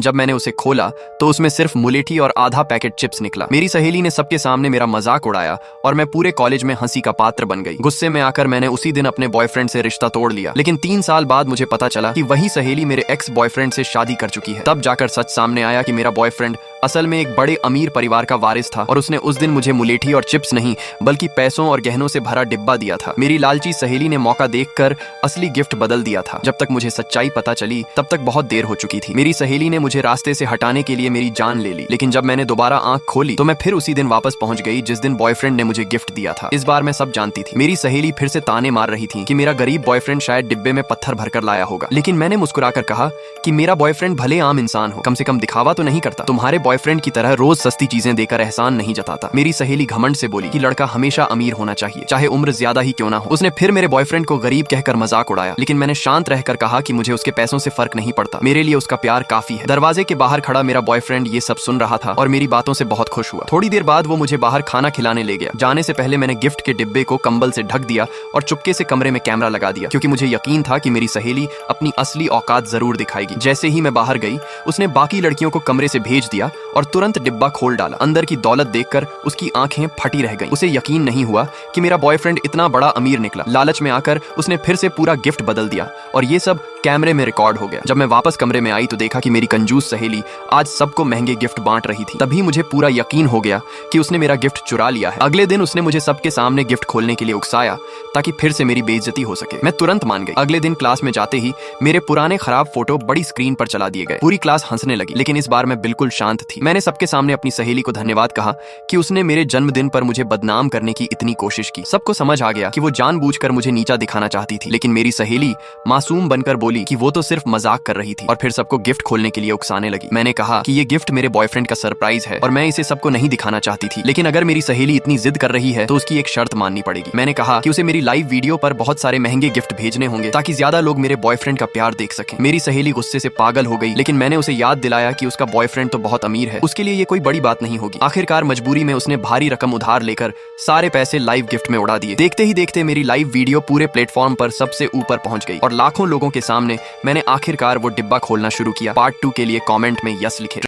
जब मैंने उसे खोला तो उसमें सिर्फ मुलेठी और आधा पैकेट चिप्स निकला। मेरी सहेली ने सबके सामने मेरा मजाक उड़ाया और मैं पूरे कॉलेज में हंसी का पात्र बन गई। गुस्से में आकर मैंने उसी दिन अपने बॉयफ्रेंड से रिश्ता तोड़ लिया। लेकिन 3 साल बाद मुझे पता चला कि वही सहेली मेरे एक्स बॉयफ्रेंड से शादी कर चुकी है। तब जाकर सच सामने आया कि मेरा बॉयफ्रेंड असल में एक बड़े अमीर परिवार का वारिस था और उसने उस दिन मुझे मुलेठी और चिप्स नहीं बल्कि पैसों और गहनों से भरा डिब्बा दिया था। मेरी लालची सहेली ने मौका देखकर असली गिफ्ट बदल दिया था। जब तक मुझे सच्चाई पता चली तब तक बहुत देर हो चुकी थी। मेरी सहेली ने मुझे रास्ते से हटाने के लिए मेरी जान ले ली। लेकिन जब मैंने दोबारा आंख खोली तो मैं फिर उसी दिन वापस पहुंच गई जिस दिन बॉयफ्रेंड ने मुझे गिफ्ट दिया था। इस बार मैं सब जानती थी। मेरी सहेली फिर से ताने मार रही थी कि मेरा गरीब बॉयफ्रेंड शायद डिब्बे में पत्थर भरकर लाया होगा। लेकिन मैंने मुस्कुराकर कहा कि मेरा बॉयफ्रेंड भले आम इंसान हो, कम से कम दिखावा तो नहीं करता। तुम्हारे बॉयफ्रेंड की तरह रोज सस्ती चीजें देकर एहसान नहीं जताता। मेरी सहेली घमंड से बोली कि लड़का हमेशा अमीर होना चाहिए, चाहे उम्र ज्यादा ही क्यों ना हो। उसने फिर मेरे बॉयफ्रेंड को गरीब कहकर मजाक उड़ाया। लेकिन मैंने शांत रहकर कहा कि मुझे उसके पैसों से फर्क नहीं पड़ता, मेरे लिए उसका प्यार काफी है। दरवाजे के बाहर खड़ा मेरा बॉयफ्रेंड ये सब सुन रहा था और मेरी बातों से बहुत खुश हुआ। थोड़ी देर बाद वो मुझे बाहर खाना खिलाने ले गया। जाने से पहले मैंने गिफ्ट के डिब्बे को कंबल से ढक दिया और चुपके से कमरे में कैमरा लगा दिया, क्योंकि मुझे यकीन था कि मेरी सहेली अपनी असली औकात जरूर दिखाएगी। जैसे ही मैं बाहर गई उसने बाकी लड़कियों को कमरे से भेज दिया और तुरंत डिब्बा खोल डाला। अंदर की दौलत देखकर उसकी आंखें फटी रह गईं। उसे यकीन नहीं हुआ कि मेरा बॉयफ्रेंड इतना बड़ा अमीर निकला। लालच में आकर उसने फिर से पूरा गिफ्ट बदल दिया और ये सब कैमरे में रिकॉर्ड हो गया। जब मैं वापस कमरे में आई तो देखा कि मेरी कंजूस सहेली आज सबको महंगे गिफ्ट बांट रही थी। तभी मुझे पूरा यकीन हो गया कि उसने मेरा गिफ्ट चुरा लिया है। अगले दिन उसने मुझे सबके सामने गिफ्ट खोलने के लिए उकसाया ताकि फिर से मेरी बेइज्जती हो सके। मैं तुरंत मान गई। अगले दिन क्लास में जाते ही मेरे पुराने खराब फोटो बड़ी स्क्रीन पर चला दिए गए। पूरी क्लास हंसने लगी, लेकिन इस बार मैं बिल्कुल शांत थी। मैंने सबके सामने अपनी सहेली को धन्यवाद कहा कि उसने मेरे जन्मदिन पर मुझे बदनाम करने की इतनी कोशिश की। सबको समझ आ गया कि वो जानबूझकर मुझे नीचा दिखाना चाहती थी, लेकिन मेरी सहेली मासूम बनकर बोली कि वो तो सिर्फ मजाक कर रही थी और फिर सबको गिफ्ट खोलने के लिए उकसाने लगी। मैंने कहा कि ये गिफ्ट मेरे बॉयफ्रेंड का सरप्राइज है और मैं इसे सबको नहीं दिखाना चाहती थी, लेकिन अगर मेरी सहेली इतनी जिद कर रही है तो उसकी एक शर्त माननी पड़ेगी। मैंने कहा कि उसे मेरी लाइव वीडियो पर बहुत सारे महंगे गिफ्ट भेजने होंगे ताकि ज्यादा लोग मेरे बॉयफ्रेंड का प्यार देख सकें। मेरी सहेली गुस्से से पागल हो गई, लेकिन मैंने उसे याद दिलाया कि उसका बॉयफ्रेंड तो बहुत अमीर है, उसके लिए ये कोई बड़ी बात नहीं होगी। आखिरकार मजबूरी में उसने भारी रकम उधार लेकर सारे पैसे लाइव गिफ्ट में उड़ा दिए। देखते ही देखते मेरी लाइव वीडियो पूरे प्लेटफॉर्म पर सबसे ऊपर पहुंच गई और लाखों लोगों के सामने मैंने आखिरकार वो डिब्बा खोलना शुरू किया। पार्ट 2 के लिए कमेंट में यस लिखें।